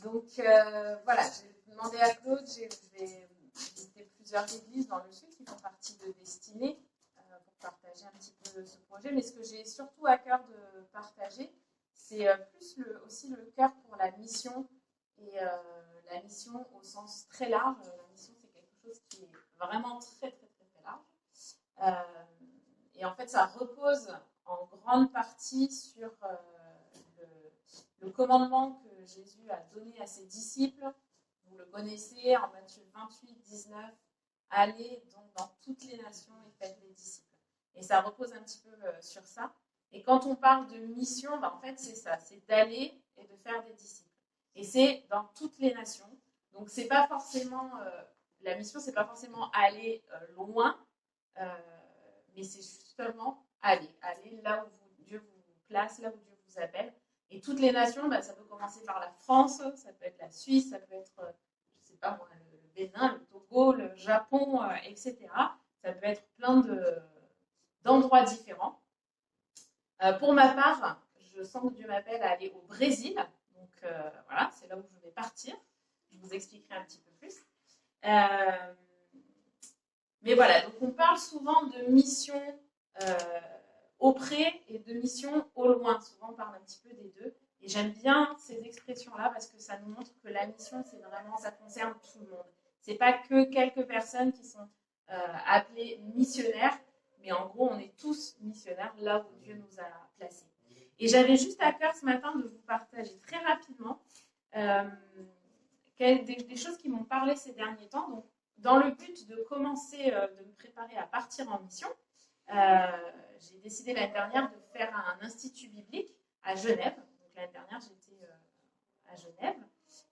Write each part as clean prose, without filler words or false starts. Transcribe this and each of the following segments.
Donc voilà, j'ai demandé à Claude, j'ai visité plusieurs églises dans le sud qui font partie de Destinée pour partager un petit peu ce projet. Mais ce que j'ai surtout à cœur de partager, c'est plus aussi le cœur pour la mission et la mission au sens très large. La mission, c'est quelque chose qui est vraiment très, très, très, très large. Et en fait, ça repose en grande partie sur le commandement que Jésus a donné à ses disciples. Vous le connaissez en Matthieu 28, 19. Allez donc dans toutes les nations et faites les disciples. Et ça repose un petit peu sur ça. Et quand on parle de mission, en fait, c'est ça, c'est d'aller et de faire des disciples. Et c'est dans toutes les nations. Donc, c'est pas forcément la mission, c'est pas forcément aller loin, mais c'est justement aller là où Dieu vous place, là où Dieu vous appelle. Et toutes les nations, ça peut commencer par la France, ça peut être la Suisse, ça peut être, je sais pas moi, le Bénin, le Togo, le Japon, etc. Ça peut être plein d'endroits différents. Pour ma part, je sens que Dieu m'appelle à aller au Brésil. Donc voilà, c'est là où je vais partir. Je vous expliquerai un petit peu plus. Mais voilà, donc on parle souvent de mission auprès et de mission au loin. Souvent on parle un petit peu des deux. Et j'aime bien ces expressions-là parce que ça nous montre que la mission, c'est vraiment, ça concerne tout le monde. C'est pas que quelques personnes qui sont appelées missionnaires, mais en gros, on est tous missionnaires là où Dieu nous a placés. Et j'avais juste à cœur ce matin de vous partager très rapidement des choses qui m'ont parlé ces derniers temps. Donc, dans le but de commencer, de me préparer à partir en mission, j'ai décidé l'année dernière de faire un institut biblique à Genève. Donc, l'année dernière, j'étais à Genève.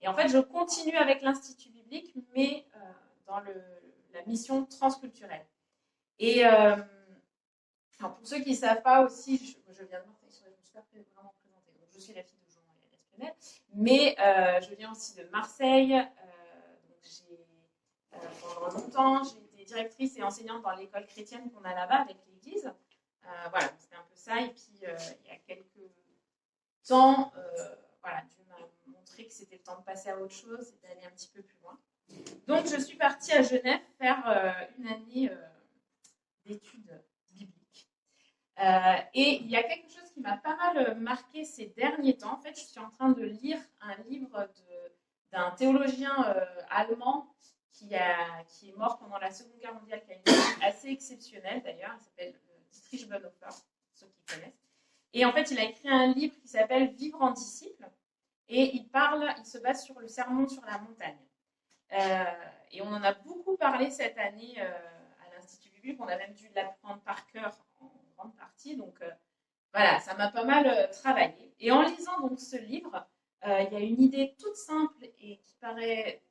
Et en fait, je continue avec l'institut biblique, mais dans la mission transculturelle. Et alors pour ceux qui ne savent pas aussi, je viens de Marseille, je ne me suis pas vraiment présentée. Donc, je suis la fille de Jean et Espionel, mais je viens aussi de Marseille. Donc pendant longtemps, j'ai été directrice et enseignante dans l'école chrétienne qu'on a là-bas avec l'église. Voilà, c'était un peu ça. Et puis, il y a quelques temps, voilà, Dieu m'a montré que c'était le temps de passer à autre chose et d'aller un petit peu plus loin. Donc, je suis partie à Genève faire une année d'études bibliques. Et il y a quelque chose qui m'a pas mal marqué ces derniers temps. En fait, je suis en train de lire un livre d'un théologien allemand qui est mort pendant la Seconde Guerre mondiale, qui a une vie assez exceptionnelle d'ailleurs. Il s'appelle Dietrich Bonhoeffer, ceux qui connaissent. Et en fait, il a écrit un livre qui s'appelle Vivre en disciple. Et il se base sur le sermon sur la montagne. Et on en a beaucoup parlé cette année à l'Institut biblique. On a même dû l'apprendre par cœur en grande partie. Donc voilà, ça m'a pas mal travaillé. Et en lisant donc ce livre, il y a une idée toute simple et qui paraît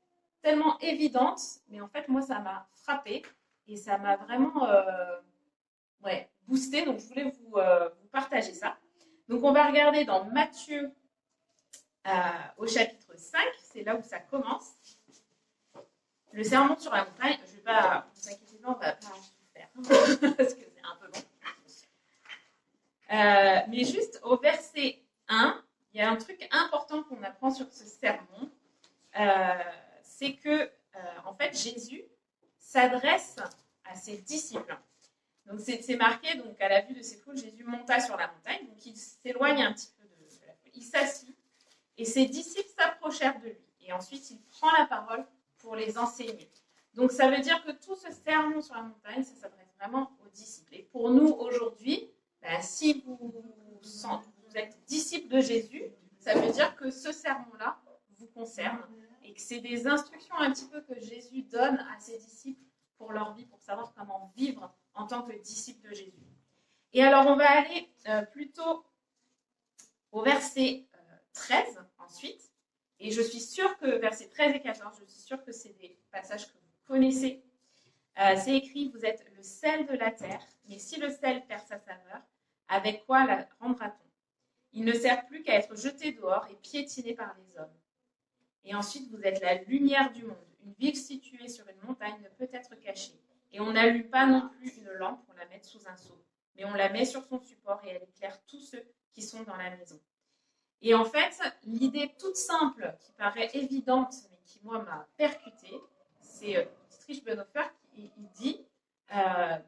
tellement évidente, mais en fait, moi, ça m'a frappée et ça m'a vraiment boosté. Donc, je voulais vous partager ça. Donc, on va regarder dans Matthieu au chapitre 5, c'est là où ça commence. Le sermon sur la montagne, je ne vais pas, vous inquiétez pas, on ne va pas tout faire, parce que c'est un peu long. Mais juste au verset 1, il y a un truc important qu'on apprend sur ce sermon, c'est que, en fait, Jésus s'adresse à ses disciples. Donc, c'est marqué, donc, à la vue de ses foules, Jésus monta sur la montagne, donc il s'éloigne un petit peu de la foule, il s'assit, et ses disciples s'approchèrent de lui. Et ensuite, il prend la parole pour les enseigner. Donc, ça veut dire que tout ce sermon sur la montagne, ça s'adresse vraiment aux disciples. Et pour nous, aujourd'hui, si vous êtes disciples de Jésus, ça veut dire que ce sermon-là vous concerne et que c'est des instructions un petit peu que Jésus donne à ses disciples pour leur vie, pour savoir comment vivre en tant que disciples de Jésus. Et alors, on va aller plutôt au verset 13 ensuite. Et je suis sûre que versets 13 et 14, je suis sûre que c'est des passages que vous connaissez. C'est écrit, vous êtes le sel de la terre, mais si le sel perd sa saveur, avec quoi la rendra-t-on? Il ne sert plus qu'à être jeté dehors et piétiné par les hommes. Et ensuite, vous êtes la lumière du monde. Une ville située sur une montagne ne peut être cachée. Et on n'allume pas non plus une lampe pour la mettre sous un seau, mais on la met sur son support et elle éclaire tous ceux qui sont dans la maison. Et en fait, l'idée toute simple, qui paraît évidente, mais qui, moi, m'a percutée, c'est Dietrich Bonhoeffer qui il dit,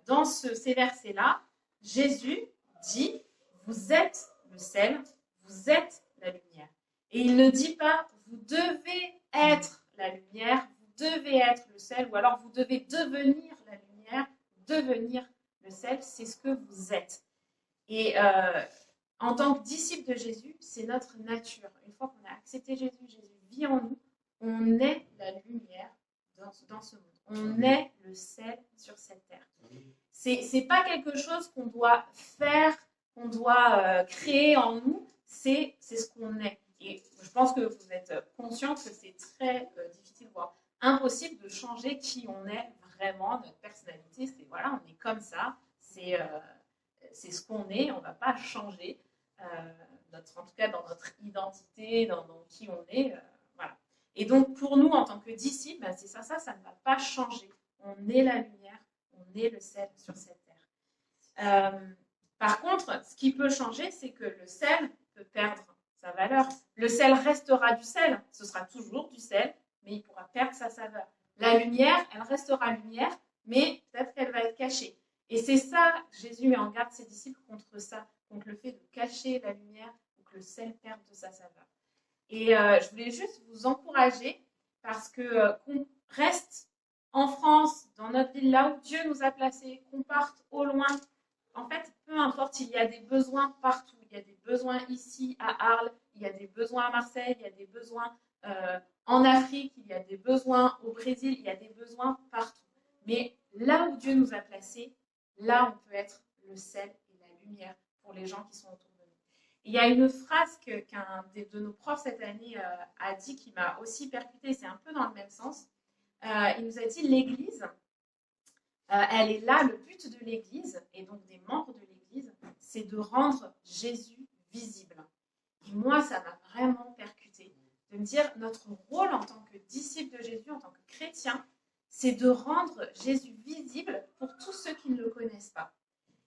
dans ces versets-là, Jésus dit, vous êtes le sel, vous êtes la lumière. Et il ne dit pas, vous devez être la lumière, vous devez être le sel, ou alors vous devez devenir la lumière, devenir le sel, c'est ce que vous êtes. Et en tant que disciple de Jésus, c'est notre nature. Une fois qu'on a accepté Jésus, Jésus vit en nous, on est la lumière dans ce monde. On est le sel sur cette terre. C'est pas quelque chose qu'on doit faire, qu'on doit créer en nous, c'est ce qu'on est. Et je pense que vous êtes conscients que c'est très difficile, voire impossible de changer qui on est vraiment, notre personnalité. C'est voilà, on est comme ça, c'est ce qu'on est, on ne va pas changer, en tout cas dans notre identité, dans qui on est. Voilà. Et donc pour nous, en tant que disciples, c'est ça ne va pas changer. On est la lumière, on est le sel sur cette terre. Par contre, ce qui peut changer, c'est que le sel peut perdre sa valeur. Le sel restera du sel, ce sera toujours du sel, mais il pourra perdre sa saveur. La lumière, elle restera lumière, mais peut-être qu'elle va être cachée. Et c'est ça, Jésus met en garde ses disciples contre ça, contre le fait de cacher la lumière ou que le sel perde de sa saveur. Et je voulais juste vous encourager parce que qu'on reste en France, dans notre ville, là où Dieu nous a placés, qu'on parte au loin. En fait, peu importe, il y a des besoins partout. Il y a des besoins ici à Arles, il y a des besoins à Marseille, il y a des besoins en Afrique, il y a des besoins au Brésil, il y a des besoins partout. Mais là où Dieu nous a placés, là on peut être le sel et la lumière pour les gens qui sont autour de nous. Et il y a une phrase qu'un de nos profs cette année a dit qui m'a aussi percutée, c'est un peu dans le même sens. Il nous a dit l'Église, elle est là, le but de l'Église, et donc des membres de l'Église, c'est de rendre Jésus visible. Et moi, ça m'a vraiment percuté de me dire, notre rôle en tant que disciple de Jésus, en tant que chrétien, c'est de rendre Jésus visible pour tous ceux qui ne le connaissent pas.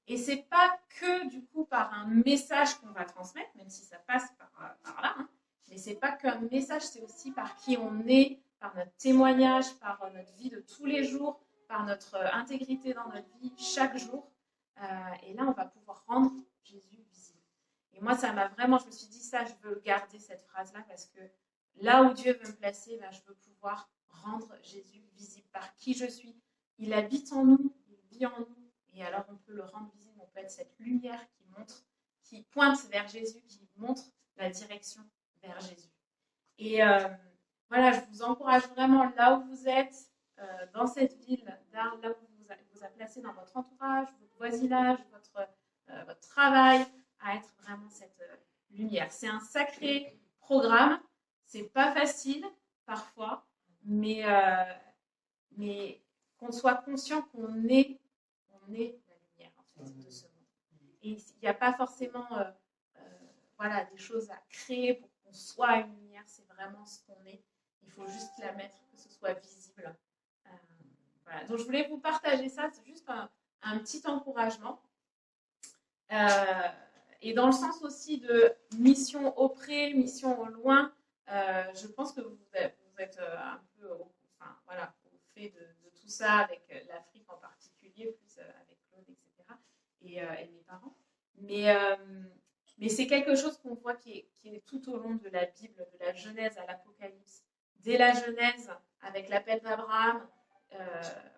Et c'est pas que du coup par un message qu'on va transmettre, même si ça passe par là, hein, mais c'est pas qu'un message, c'est aussi par qui on est, par notre témoignage, par notre vie de tous les jours, par notre intégrité dans notre vie chaque jour. Et là, on va pouvoir rendre Jésus visible. Et moi, ça m'a vraiment, je me suis dit ça, je veux garder cette phrase-là parce que là où Dieu veut me placer, je veux pouvoir rendre Jésus visible par qui je suis. Il habite en nous, il vit en nous. Et alors, on peut le rendre visible, on peut être cette lumière qui pointe vers Jésus, qui montre la direction vers Jésus. Et voilà, je vous encourage vraiment là où vous êtes, dans cette ville, là où vous a placé dans votre entourage, votre voisinage, votre travail, à être vraiment cette lumière. C'est un sacré programme, c'est pas facile parfois, mais qu'on soit conscient qu'on est la lumière en fait, de ce monde. Et il n'y a pas forcément voilà, des choses à créer pour qu'on soit une lumière, c'est vraiment ce qu'on est. Il faut juste la mettre, que ce soit visible. Voilà. Donc je voulais vous partager ça, c'est juste un petit encouragement. Et dans le sens aussi de mission auprès, mission au loin, je pense que vous êtes un peu au fait de tout ça, avec l'Afrique en particulier, plus avec Claude, etc. Et mes parents. Mais c'est quelque chose qu'on voit qui est tout au long de la Bible, de la Genèse à l'Apocalypse. Dès la Genèse, avec l'appel d'Abraham,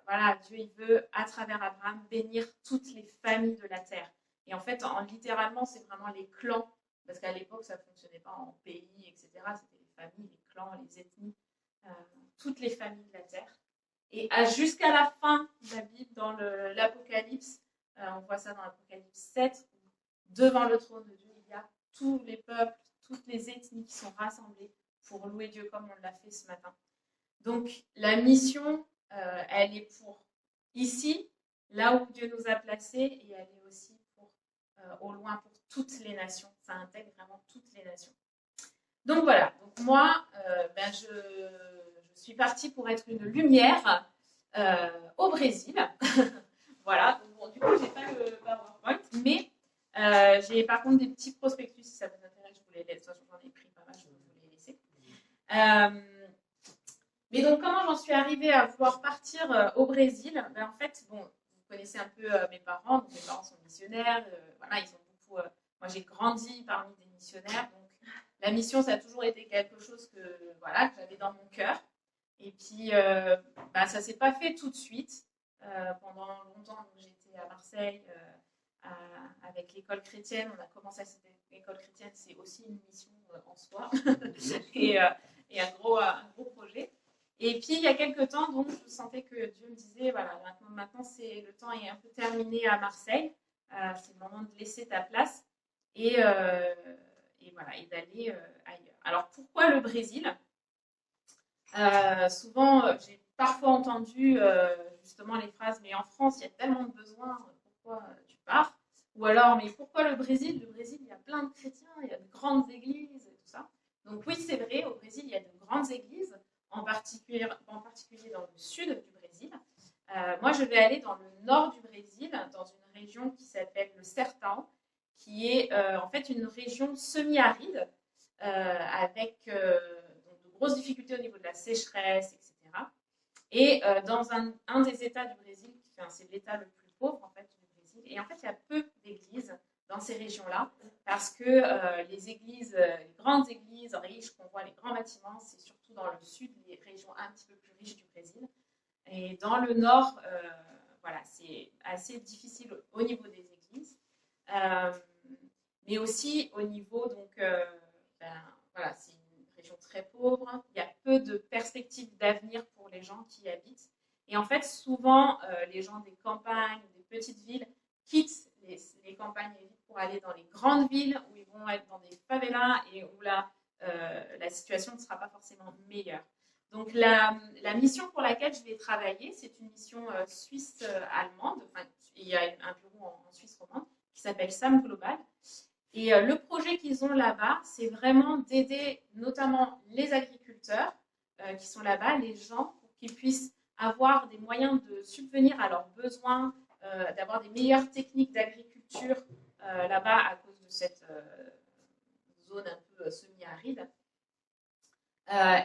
voilà, Dieu il veut, à travers Abraham, bénir toutes les familles de la terre. Et en fait, littéralement, c'est vraiment les clans, parce qu'à l'époque, ça ne fonctionnait pas en pays, etc. C'était les familles, les clans, les ethnies, toutes les familles de la terre. Et jusqu'à la fin de la Bible, dans l'Apocalypse, on voit ça dans l'Apocalypse 7, où devant le trône de Dieu, il y a tous les peuples, toutes les ethnies qui sont rassemblées pour louer Dieu comme on l'a fait ce matin. Donc, la mission, elle est pour ici, là où Dieu nous a placés, et elle est aussi pour au loin pour toutes les nations. Ça intègre vraiment toutes les nations. Donc voilà, donc moi, je suis partie pour être une lumière au Brésil. Voilà, donc, bon, du coup, je n'ai pas le PowerPoint, mais J'ai par contre des petits prospectus, si ça vous intéresse, je vous les laisse. J'en ai pris pas mal, je peux vous les laisser. Mais donc, comment j'en suis arrivée à vouloir partir au Brésil? En fait, bon, vous connaissez un peu mes parents. Donc mes parents sont missionnaires. Voilà, ils ont beaucoup. Moi, j'ai grandi parmi des missionnaires. Donc, la mission, ça a toujours été quelque chose que j'avais dans mon cœur. Et puis, ça ne s'est pas fait tout de suite. Pendant longtemps, j'étais à Marseille avec l'école chrétienne. On a commencé à cette école chrétienne. C'est aussi une mission en soi et un gros projet. Et puis, il y a quelques temps, donc, je sentais que Dieu me disait, voilà, maintenant le temps est un peu terminé à Marseille. C'est le moment de laisser ta place et d'aller ailleurs. Alors, pourquoi le Brésil? Souvent, j'ai parfois entendu justement les phrases, mais en France, il y a tellement de besoins, pourquoi tu pars? Ou alors, mais pourquoi le Brésil? Le Brésil, il y a plein de chrétiens, il y a de grandes églises et tout ça. Donc oui, c'est vrai, au Brésil, il y a de grandes églises, en particulier dans le sud du Brésil. Moi, je vais aller dans le nord du Brésil, dans une région qui s'appelle le Sertão, qui est en fait une région semi-aride, avec de grosses difficultés au niveau de la sécheresse, etc. Et dans un des États du Brésil, c'est l'État le plus pauvre en fait du Brésil, et en fait il y a peu d'églises dans ces régions-là, parce que les églises, les grandes églises riches qu'on voit, les grands bâtiments, c'est surtout dans le sud, les régions un petit peu plus riches du Brésil. Et dans le nord, c'est assez difficile au niveau des églises, mais aussi au niveau, donc, c'est une région très pauvre, il y a peu de perspectives d'avenir pour les gens qui y habitent. Et en fait, souvent, les gens des campagnes, des petites villes, quittent les campagnes et les villes pour aller dans les grandes villes, où ils vont être dans des favelas et où la situation ne sera pas forcément meilleure. Donc la mission pour laquelle je vais travailler, c'est une mission suisse-allemande. Il y a un bureau en Suisse romande qui s'appelle SAM Global. Et le projet qu'ils ont là-bas, c'est vraiment d'aider notamment les agriculteurs qui sont là-bas, les gens, pour qu'ils puissent avoir des moyens de subvenir à leurs besoins, d'avoir des meilleures techniques d'agriculture là-bas à cause de cette zone un peu semi-aride.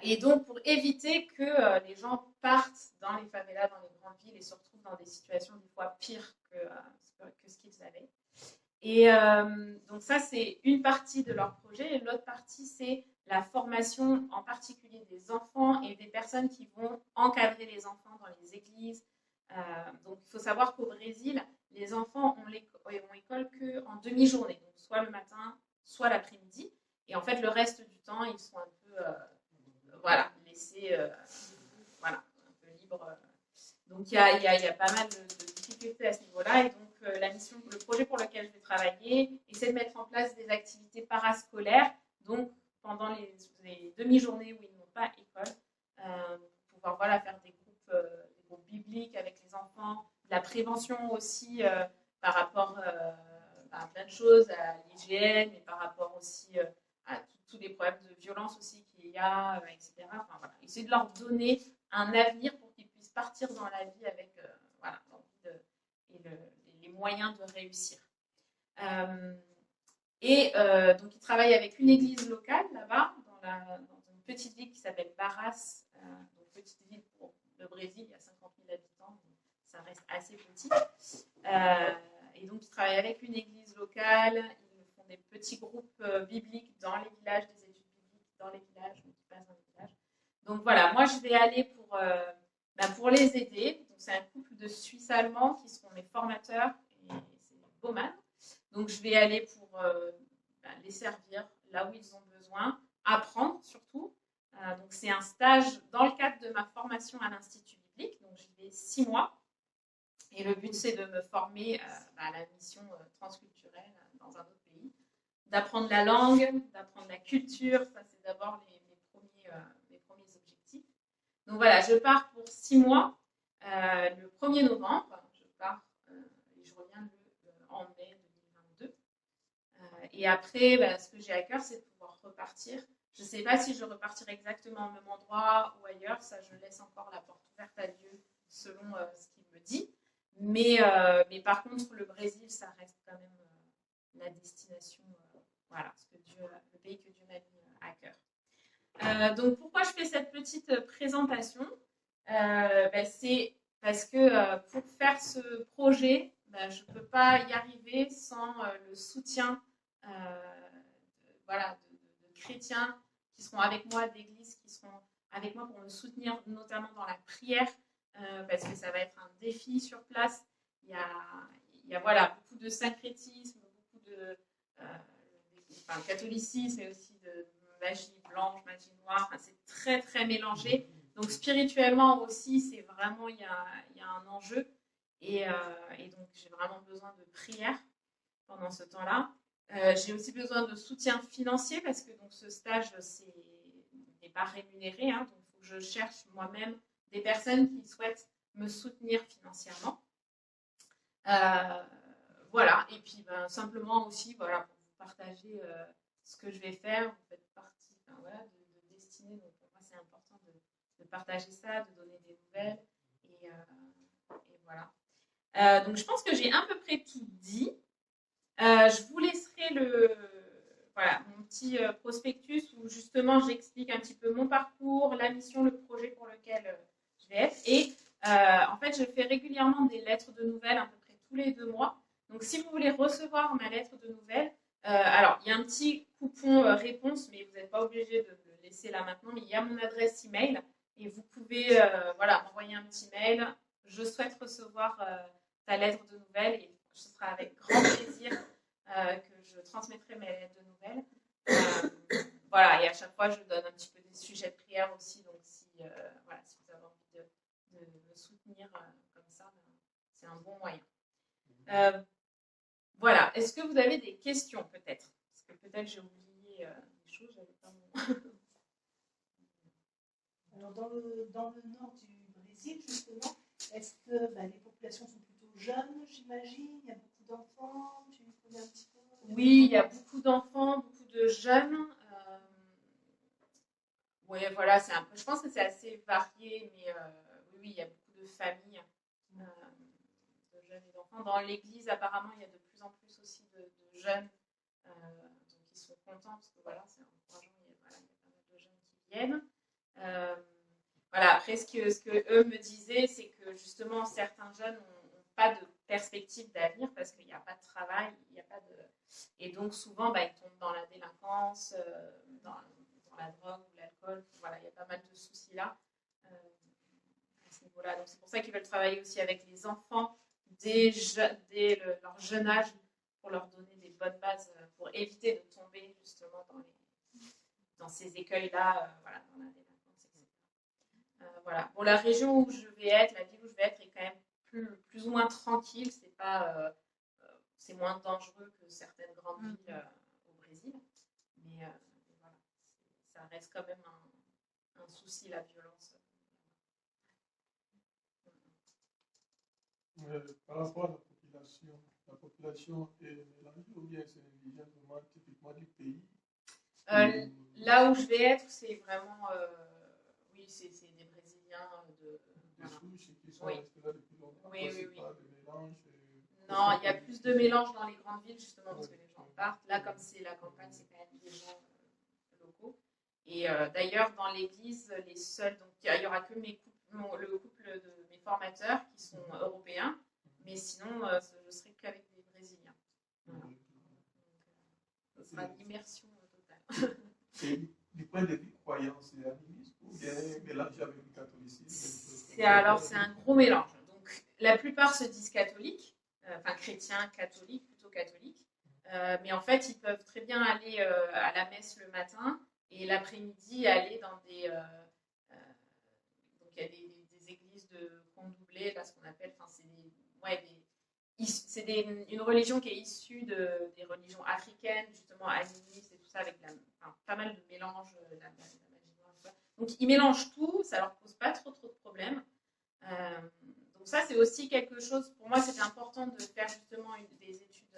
Et donc, pour éviter que les gens partent dans les favelas, dans les grandes villes et se retrouvent dans des situations des fois pires que ce qu'ils avaient. Et donc ça, c'est une partie de leur projet. Et l'autre partie, c'est la formation, en particulier des enfants et des personnes qui vont encadrer les enfants dans les églises. Donc, il faut savoir qu'au Brésil, les enfants ont école qu'en demi-journée, donc soit le matin, soit l'après-midi. Et en fait, le reste du temps, ils sont un peu laissés un peu libres. Donc, il y a pas mal de difficultés à ce niveau-là. Et donc, le projet pour lequel je vais travailler, essaie de mettre en place des activités parascolaires. Donc, pendant les demi-journées où ils n'ont pas école, pour pouvoir faire des groupes bibliques avec les enfants, de la prévention aussi par rapport à plein de choses, à l'hygiène, et par rapport aussi à tous les problèmes de violence aussi qu'il y a, etc. Essayer de leur donner un avenir pour qu'ils puissent partir dans la vie avec l'envie les moyens de réussir. Donc, ils travaillent avec une église locale là-bas, dans une petite ville qui s'appelle Barras, donc petite ville pour le Brésil, il y a 50 000 habitants, donc ça reste assez petit. Et donc, ils travaillent avec une église locale, ils font des petits groupes bibliques dans les villages, des études bibliques dans les villages, donc ils passent dans les villages. Donc voilà, moi je vais aller pour les aider. Donc, c'est un couple de Suisses allemands qui seront mes formateurs, et c'est Baumann. Donc je vais aller pour les servir là où ils ont besoin, apprendre surtout. Donc c'est un stage dans le cadre de ma formation à l'Institut biblique, donc j'y vais 6 mois. Et le but, c'est de me former à la mission transculturelle dans un autre pays, d'apprendre la langue, d'apprendre la culture. Ça, c'est d'abord mes premiers objectifs. Donc voilà, je pars pour 6 mois. Le 1er novembre, je pars et je reviens en mai 2022. Et après, ce que j'ai à cœur, c'est de pouvoir repartir. Je ne sais pas si je repartirai exactement au même endroit ou ailleurs. Ça, je laisse encore la porte ouverte à Dieu selon ce qu'il me dit. Mais par contre, le Brésil, ça reste quand même la destination, voilà, le pays que Dieu m'a mis à cœur. Donc pourquoi je fais cette petite présentation? C'est parce que pour faire ce projet, je ne peux pas y arriver sans le soutien de chrétiens qui seront avec moi, d'églises qui seront avec moi pour me soutenir, notamment dans la prière, parce que ça va être un défi sur place. Il y a voilà, beaucoup de syncrétisme, beaucoup de catholicisme, mais aussi de magie blanche, magie noire. Enfin, c'est très, très mélangé. Donc, spirituellement aussi, c'est vraiment, il y a un enjeu. Et donc, j'ai vraiment besoin de prière pendant ce temps-là. J'ai aussi besoin de soutien financier parce que donc, ce stage n'est pas rémunéré. Hein, donc, il faut que je cherche moi-même des personnes qui souhaitent me soutenir financièrement. Voilà. Et puis, simplement aussi, voilà, pour vous partager ce que je vais faire. Vous faites partie de Destinée. Donc, pour moi, c'est important de partager ça, de donner des nouvelles. Et voilà. Donc, je pense que j'ai à peu près tout dit. Je vous laisserai mon petit prospectus où justement j'explique un petit peu mon parcours, la mission, le projet pour lequel je vais être. Et en fait, je fais régulièrement des lettres de nouvelles à peu près tous les 2 mois. Donc, si vous voulez recevoir ma lettre de nouvelles, alors il y a un petit coupon réponse, mais vous n'êtes pas obligé de le laisser là maintenant. Mais il y a mon adresse email et vous pouvez m'envoyer un petit mail. Je souhaite recevoir ta lettre de nouvelles et ce sera avec grand plaisir que je transmettrai mes lettres de nouvelles. Voilà, et à chaque fois, je donne un petit peu des sujets de prière aussi. Donc, si vous avez envie de me soutenir comme ça, c'est un bon moyen. Voilà, est-ce que vous avez des questions peut-être? Parce que peut-être j'ai oublié des choses, j'avais pas mon... Alors, dans le nord du Brésil, justement, est-ce que les populations sont plutôt jeunes, j'imagine? Il y a beaucoup d'enfants? Tu connais un petit peu? Oui, il y a beaucoup d'enfants, beaucoup de jeunes. Oui, voilà, je pense que c'est assez varié, mais oui, il y a beaucoup de familles de jeunes et d'enfants. Dans l'église, apparemment, il y a de plus en plus aussi de jeunes donc ils sont contents parce que voilà, c'est encourageant, il y a pas mal de jeunes qui viennent. Voilà, après, ce que eux me disaient, c'est que justement, certains jeunes n'ont pas de perspective d'avenir parce qu'il n'y a pas de travail, il n'y a pas de... Et donc, souvent, ils tombent dans la délinquance, dans la drogue ou l'alcool. Voilà, il y a pas mal de soucis là, à ce niveau-là. Donc, c'est pour ça qu'ils veulent travailler aussi avec les enfants dès leur jeune âge pour leur donner des bonnes bases, pour éviter de tomber justement dans ces écueils-là, voilà, dans la délinquance, etc. Voilà. Bon, la région où je vais être, la ville où je vais être est quand même plus ou moins tranquille. C'est moins dangereux que certaines grandes villes au Brésil. Mais voilà, ça reste quand même un souci, la violence. Par rapport à la population est mélangée ou bien c'est des gens vraiment typiquement du pays? Là où je vais être, c'est vraiment... oui, c'est des Brésiliens Des souches qui sont restés là depuis longtemps. Oui. Pas de mélange. Non, il y a plus de mélange dans les grandes villes, justement, parce que les gens partent. Là, comme c'est la campagne, c'est quand même des gens locaux. Et d'ailleurs, dans l'église, les seuls... Donc, il n'y aura que le couple de mes formateurs qui sont européens. Mais sinon, je serai qu'avec des Brésiliens. Voilà. Donc, ce sera l'immersion totale. Et du point de vue croyance et animisme, ou bien mélangé avec le catholicisme? C'est un gros mélange. Donc, la plupart se disent catholiques, chrétiens, catholiques, plutôt catholiques. Mais en fait, ils peuvent très bien aller à la messe le matin et l'après-midi aller dans des... donc, il y a des églises de compte doublé, là, ce qu'on appelle... c'est une religion qui est issue des religions africaines, justement animistes et tout ça, avec pas mal de mélanges, la magie noire. Donc ils mélangent tout, ça leur pose pas trop de problèmes. Donc ça, c'est aussi quelque chose, pour moi, c'était important de faire justement des études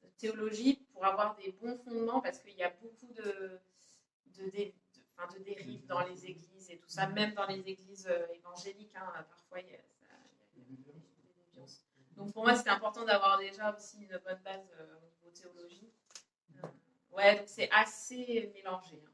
de théologie pour avoir des bons fondements, parce qu'il y a beaucoup de dérives dans les églises et tout ça, même dans les églises évangéliques, parfois il y a des déviances. Donc pour moi, c'était important d'avoir déjà aussi une bonne base au niveau théologie. Ouais, donc c'est assez mélangé. Hein.